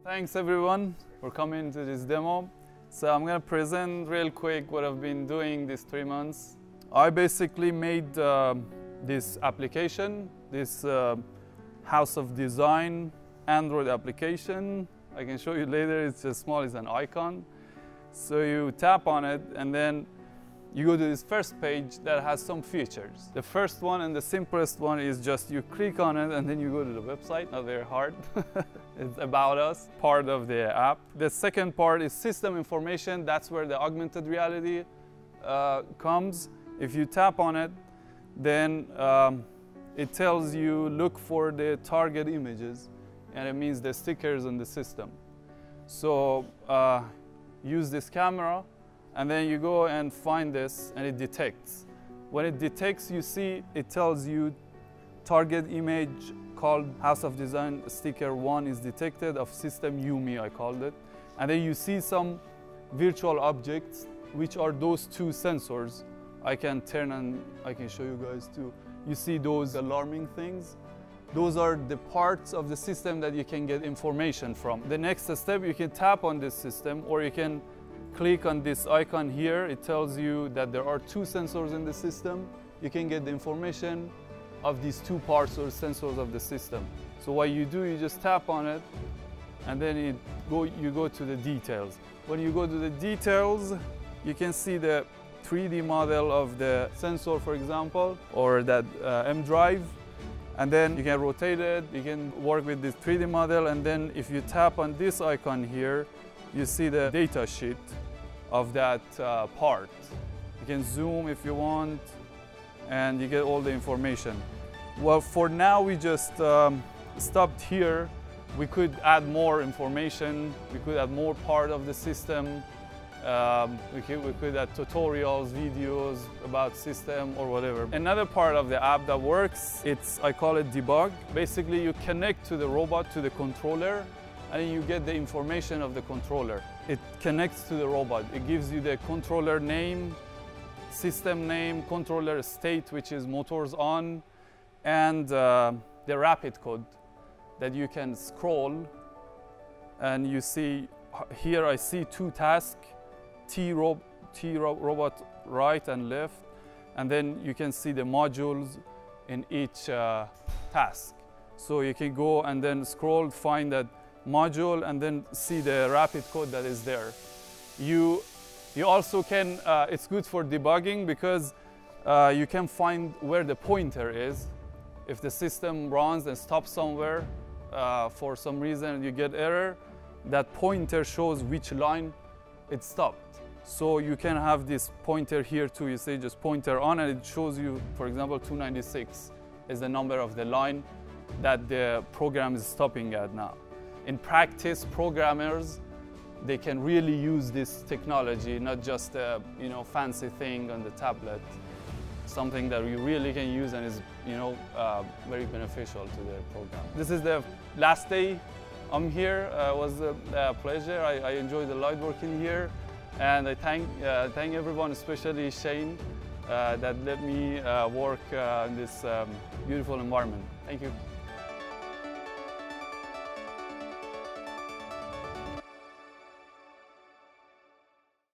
Thanks everyone for coming to this demo. So I'm going to present real quick what I've been doing these 3 months. I basically made this application, this House of Design Android application. I can show you later, it's just small, it's an icon. So you tap on it and then you go to this first page that has some features. The first one and the simplest one is just you click on it and then you go to the website, not very hard. It's about us, part of the app. The second part is system information. That's where the augmented reality comes. If you tap on it, then it tells you look for the target images, and it means the stickers on the system. So use this camera, and then you go and find this, and it detects. When it detects, you see, it tells you target image called House of Design sticker 1 is detected of system Yumi, I called it. And then you see some virtual objects, which are those 2 sensors. I can turn and I can show you guys too. You see those alarming things? Those are the parts of the system that you can get information from. The next step, you can tap on this system, or you can click on this icon here. It tells you that there are 2 sensors in the system. You can get the information of these 2 parts or sensors of the system. So what you do, you just tap on it, and then you go to the details. When you go to the details, you can see the 3D model of the sensor, for example, or that M drive. And then you can rotate it, you can work with this 3D model, and then if you tap on this icon here, you see the data sheet of that part. You can zoom if you want, and you get all the information. Well, for now, we just stopped here. We could add more information. We could add more part of the system. We could add tutorials, videos about system or whatever. Another part of the app that works, I call it debug. Basically, you connect to the robot, to the controller, and you get the information of the controller. It connects to the robot. It gives you the controller name, system name, controller state, which is motors on, and the rapid code that you can scroll. And you see here, I see 2 tasks, robot right and left, and then you can see the modules in each task. So you can go and then scroll, find that module, and then see the rapid code that is there. You also can, it's good for debugging because you can find where the pointer is. If the system runs and stops somewhere, for some reason you get error, that pointer shows which line it stopped. So you can have this pointer here too. You say just pointer on, and it shows you, for example, 296 is the number of the line that the program is stopping at now. In practice, programmers, they can really use this technology, not just a fancy thing on the tablet. Something that you really can use and is very beneficial to the program. This is the last day I'm here. It was a pleasure. I enjoyed the light working here, and I thank everyone, especially Shane, that let me work in this beautiful environment. Thank you.